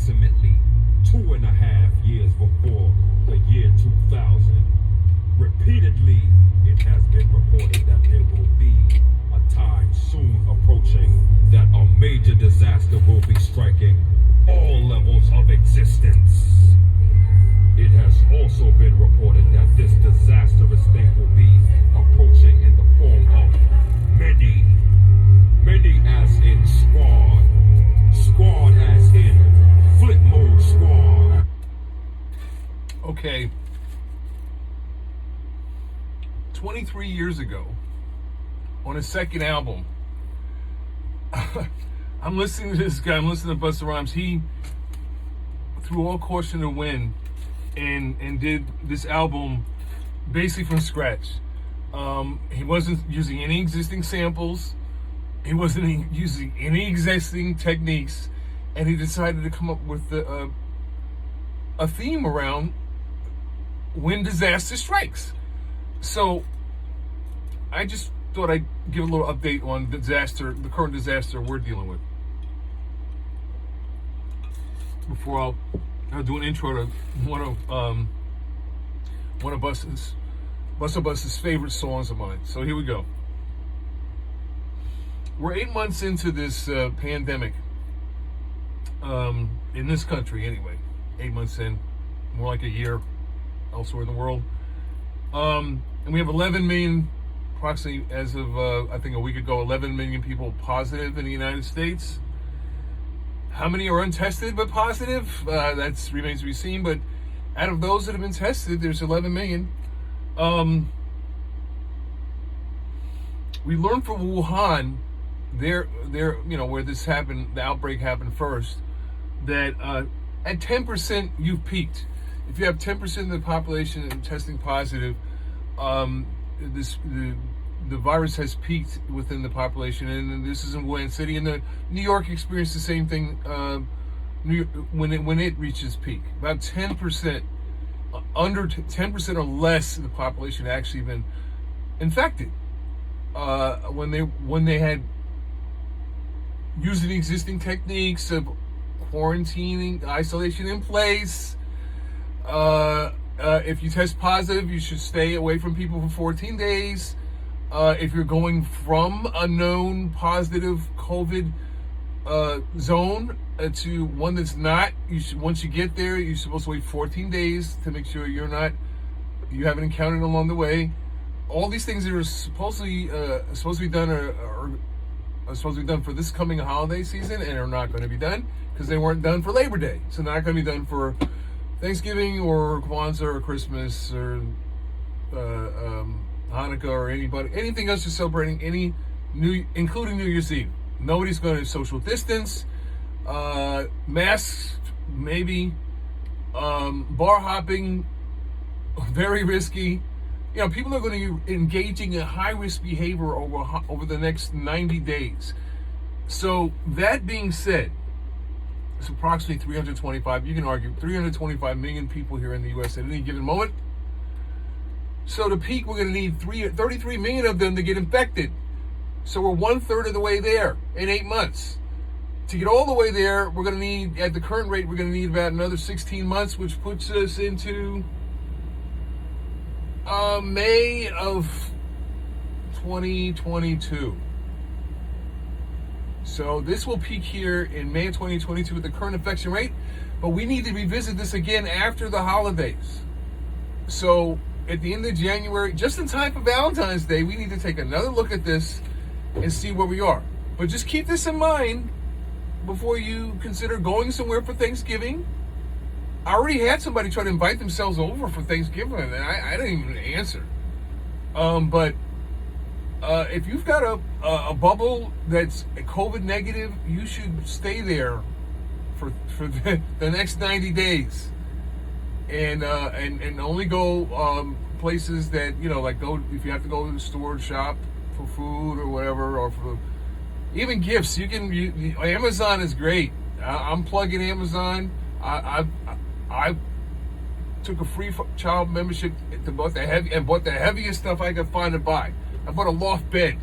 approximately 2.5 years before the year 2000. Repeatedly, it has been reported that there will be a time soon approaching that a major disaster will be striking all levels of existence. It has also been reported that this disastrous thing will be approaching in the form of many as in squad as in flip mode squad. Okay. 23 years ago, on his second album, I'm listening to this guy, I'm listening to Busta Rhymes. He threw all caution to the wind and did this album basically from scratch. He wasn't using any existing samples. He wasn't using any existing techniques. And he decided to come up with a theme around when disaster strikes. So I just thought I'd give a little update on the current disaster we're dealing with. Before I'll do an intro to one of Busta's favorite songs of mine. So here we go. We're 8 months into this pandemic, in this country anyway. 8 months in, more like a year elsewhere in the world. And we have 11 million, approximately as of I think a week ago, 11 million people positive in the United States. How many are untested but positive? That remains to be seen. But out of those that have been tested, there's 11 million. We learned from Wuhan, where this happened, the outbreak happened first, that at 10% you've peaked. If you have 10% of the population testing positive, the virus has peaked within the population, and this is in Wuhan City. And New York experienced the same thing when it reaches peak. About 10%, under 10% or less of the population had actually been infected when they had using existing techniques of quarantining, isolation in place. If you test positive, you should stay away from people for 14 days. If you're going from a known positive COVID zone to one that's not, once you get there, you're supposed to wait 14 days to make sure you haven't encountered along the way. All these things that are supposed to be done are supposed to be done for this coming holiday season, and are not going to be done because they weren't done for Labor Day. So not going to be done for Thanksgiving or Kwanzaa or Christmas or Hanukkah or anything else you're celebrating, including New Year's Eve. Nobody's going to social distance, masks maybe, bar hopping, very risky. People are going to be engaging in high-risk behavior over the next 90 days. So that being said, it's approximately 325, you can argue, 325 million people here in the U.S. at any given moment. So to peak, we're going to need 33 million of them to get infected. So we're 1/3 of the way there in 8 months. To get all the way there, we're going to need, at the current rate, we're going to need about another 16 months, which puts us into May of 2022. So this will peak here in May of 2022 with the current infection rate, but we need to revisit this again after the holidays. So at the end of January, just in time for Valentine's Day, we need to take another look at this and see where we are. But just keep this in mind before you consider going somewhere for Thanksgiving. I already had somebody try to invite themselves over for Thanksgiving, and I didn't even answer. But if you've got a bubble that's COVID negative, you should stay there for the next 90 days, and only go places that like go if you have to go to the store and shop for food or whatever, or for even gifts. Amazon is great. I'm plugging Amazon. I took a free child membership to bought the heaviest stuff I could find to buy. I bought a loft bed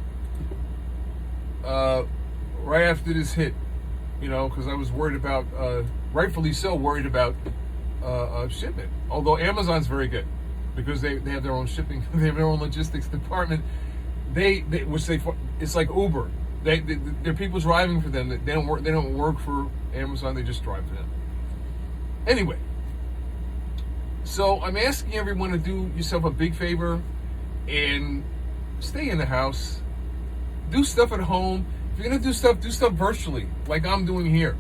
right after this hit. because I was worried about, rightfully so, worried about shipment. Although Amazon's very good because they have their own shipping, they have their own logistics department. It's like Uber. They're people driving for them. They don't work for Amazon. They just drive for them. Anyway, so I'm asking everyone to do yourself a big favor and stay in the house. Do stuff at home. If you're gonna do stuff virtually, like I'm doing here.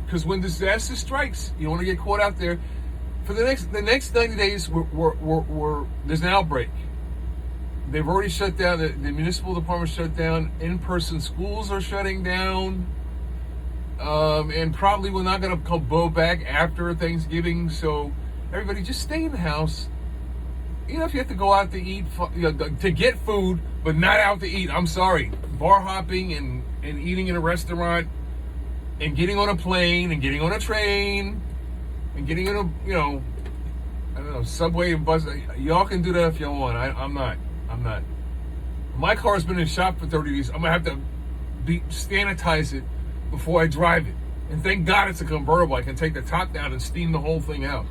Because when disaster strikes, you don't want to get caught out there. For the next 90 days, there's an outbreak. They've already shut down. The municipal department shut down. In-person schools are shutting down. And probably we're not going to go back after Thanksgiving. So everybody just stay in the house. If you have to go out to eat, to get food, but not out to eat, I'm sorry. Bar hopping and eating in a restaurant and getting on a plane and getting on a train and getting in a, subway and bus. Y'all can do that if y'all want. I'm not. My car's been in shop for 30 days. I'm going to have to sanitize it before I drive it. And thank God it's a convertible. I can take the top down and steam the whole thing out.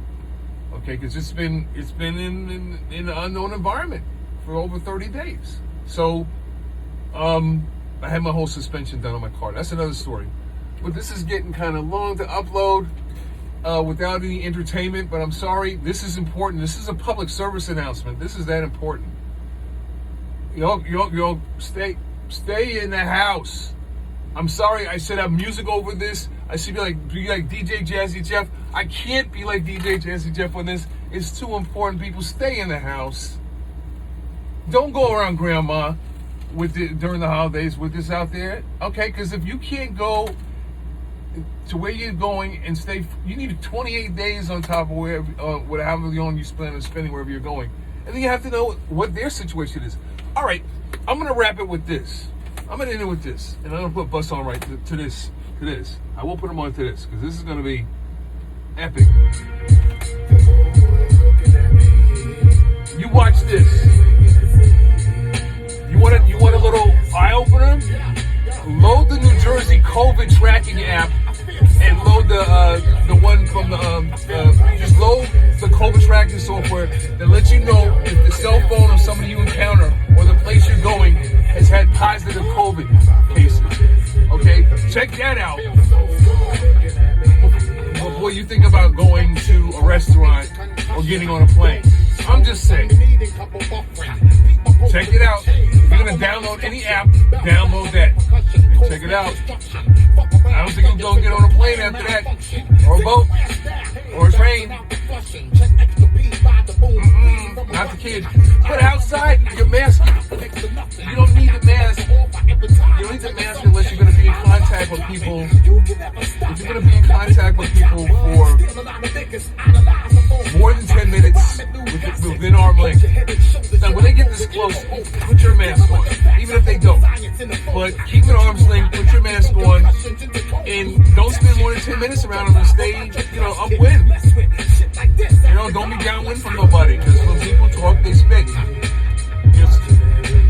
Okay, because it's been in an unknown environment for over 30 days. So, I had my whole suspension done on my car. That's another story. But this is getting kind of long to upload without any entertainment. But I'm sorry, this is important. This is a public service announcement. This is that important. Yo, stay in the house. I'm sorry, I said have music over this. I should be like DJ Jazzy Jeff. I can't be like DJ Jazzy Jeff on this. It's too important. People, stay in the house. Don't go around grandma during the holidays with this out there. Okay, because if you can't go to where you're going and stay, you need 28 days on top of whatever long you plan on spending wherever you're going. And then you have to know what their situation is. All right, I'm going to wrap it with this. I'm going to end it with this. And I'm going to put bus on right to this. I will put them on to this because this is going to be epic. You watch this. You want a little eye opener? Load the New Jersey COVID tracking app and load the one from just load the COVID tracking software that lets you know if the cell phone of somebody you encounter or the place you're going has had positive COVID cases. Okay, check that out before you think about going to a restaurant or getting on a plane. I'm just saying. Check it out. If you're going to download any app, download that. Check it out. I don't think you're going to get on a plane after that. Or a boat. Or a train. Not the kid. But outside, you're masking. You don't need the mask. You don't need the mask unless you're going to be in contact with people. If you're going to be in contact with people for more than 10 minutes within arm length. Now, when they get this close, put your mask on. Even if they don't. But keep it arm's length, put your mask on, and don't spend more than 10 minutes around them and stay, upwind. Don't be downwind from nobody, because when people talk, they spit.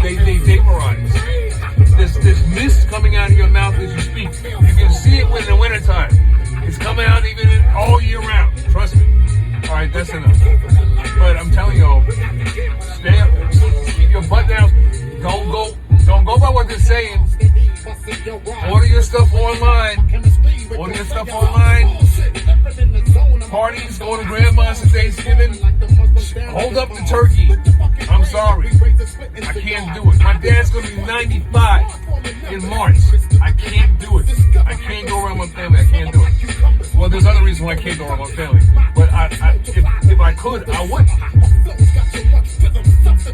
They vaporize. There's mist coming out of your mouth as you speak. You can see it in the wintertime. It's coming out even all year round. Trust me. All right, that's enough. But I'm telling y'all, stay up, keep your butt down. Don't go by what they're saying. Order your stuff online. Parties, go to grandma's for Thanksgiving. Hold up the turkey. I'm sorry. I can't do it. My dad's going to be 95 in March. I can't do it. I can't go around my family. I can't do it. Well, there's other reasons why I can't go around my family. But if I could, I would.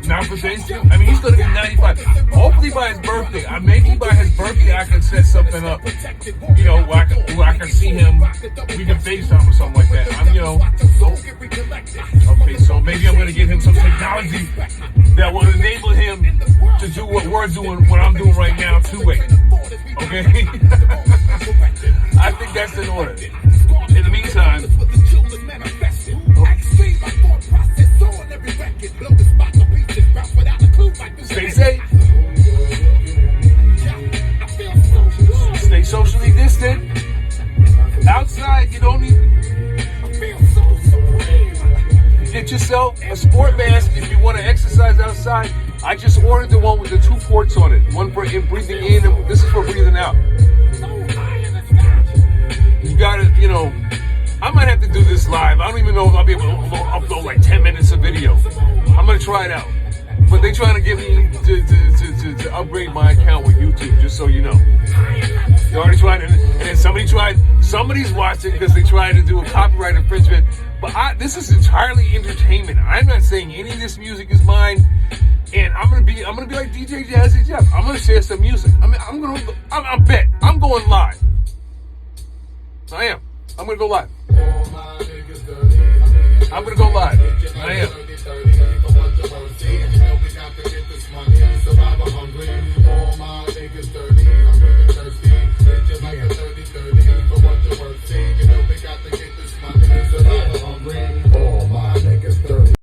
Now for Thanksgiving, he's going to be 95. Hopefully by his birthday. Maybe by his birthday I can set something up. Where I can see him. We can FaceTime or something like that. Okay, so maybe I'm going to give him some technology that will enable him to do what we're doing, what I'm doing right now, two-way. Okay? I think that's in order. In the meantime, stay safe. socially distant. Outside, you don't need. Get yourself a sport mask if you want to exercise outside. I just ordered the one with the 2 ports on it. One for breathing in, and this is for breathing out. You gotta, I might have to do this live. I don't even know if I'll be able to upload like 10 minutes of video. I'm gonna try it out. But they trying to get me to upgrade my account with YouTube, just so you know. They already tried it, and then somebody's watching because they tried to do a copyright infringement. But this is entirely entertainment. I'm not saying any of this music is mine, and I'm gonna be like DJ Jazzy Jeff. I'm gonna share some music. I bet I'm going live. I am. I'm gonna go live. I'm gonna go live. I am. All my niggas dirty.